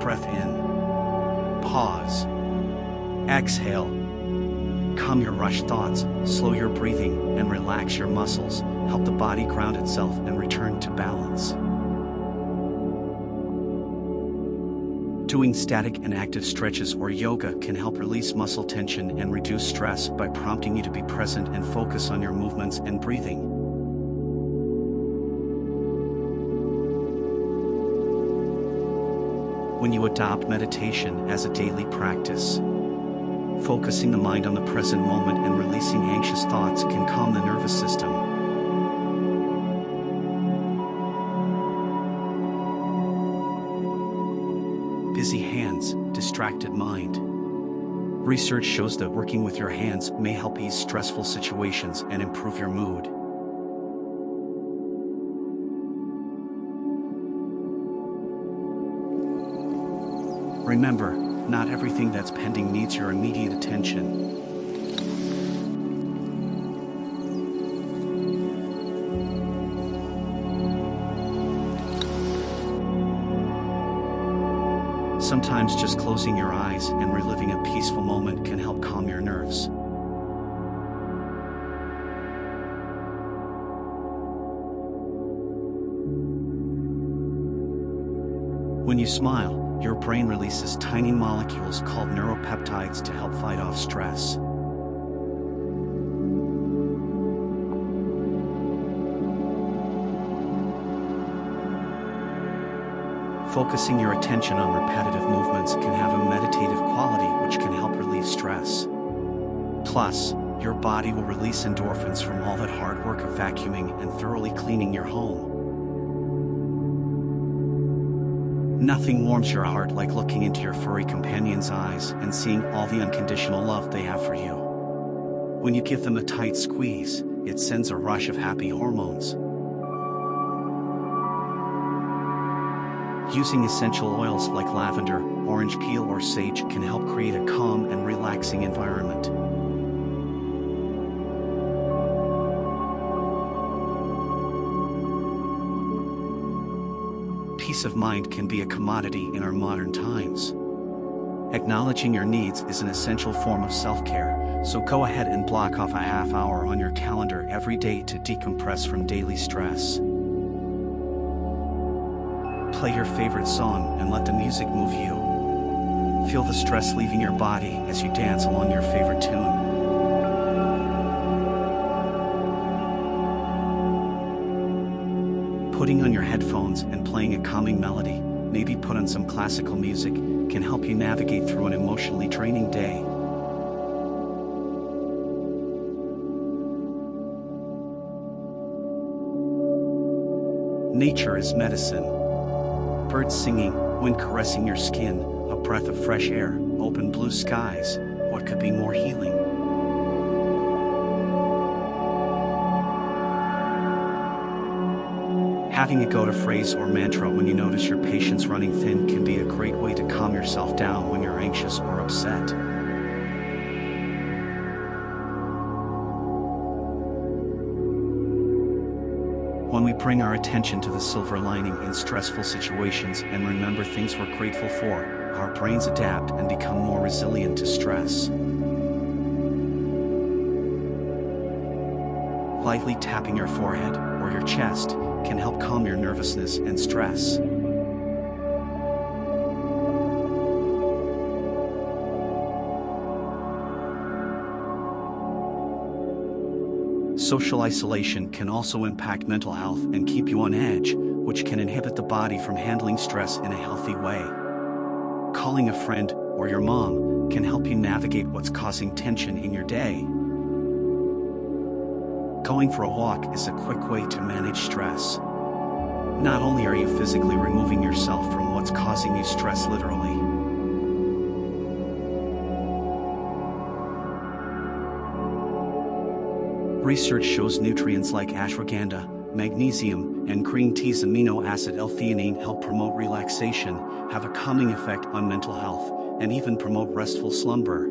breath in. Pause. Exhale. Calm your rushed thoughts, slow your breathing, and relax your muscles. Help the body ground itself and return to balance. Doing static and active stretches or yoga can help release muscle tension and reduce stress by prompting you to be present and focus on your movements and breathing. When you adopt meditation as a daily practice, focusing the mind on the present moment and releasing anxious thoughts can calm the nervous system. Busy hands, distracted mind. Research shows that working with your hands may help ease stressful situations and improve your mood. Remember, not everything that's pending needs your immediate attention. Sometimes just closing your eyes and reliving a peaceful moment can help calm your nerves. When you smile, your brain releases tiny molecules called neuropeptides to help fight off stress. Focusing your attention on repetitive movements can have a meditative quality which can help relieve stress. Plus, your body will release endorphins from all that hard work of vacuuming and thoroughly cleaning your home. Nothing warms your heart like looking into your furry companion's eyes and seeing all the unconditional love they have for you. When you give them a tight squeeze, it sends a rush of happy hormones. Using essential oils like lavender, orange peel, or sage can help create a calm and relaxing environment. Peace of mind can be a commodity in our modern times. Acknowledging your needs is an essential form of self-care, so go ahead and block off a half hour on your calendar every day to decompress from daily stress. Play your favorite song and let the music move you. Feel the stress leaving your body as you dance along your favorite tune. Putting on your headphones and playing a calming melody, maybe put on some classical music, can help you navigate through an emotionally draining day. Nature is medicine. Birds singing, wind caressing your skin, a breath of fresh air, open blue skies. What could be more healing? Having a go-to phrase or mantra when you notice your patience running thin can be a great way to calm yourself down when you're anxious or upset. When we bring our attention to the silver lining in stressful situations and remember things we're grateful for, our brains adapt and become more resilient to stress. Lightly tapping your forehead or your chest can help calm your nervousness and stress. Social isolation can also impact mental health and keep you on edge, which can inhibit the body from handling stress in a healthy way. Calling a friend or your mom can help you navigate what's causing tension in your day. Going for a walk is a quick way to manage stress. Not only are you physically removing yourself from what's causing you stress literally, research shows nutrients like ashwagandha, magnesium, and green tea's amino acid L-theanine help promote relaxation, have a calming effect on mental health, and even promote restful slumber.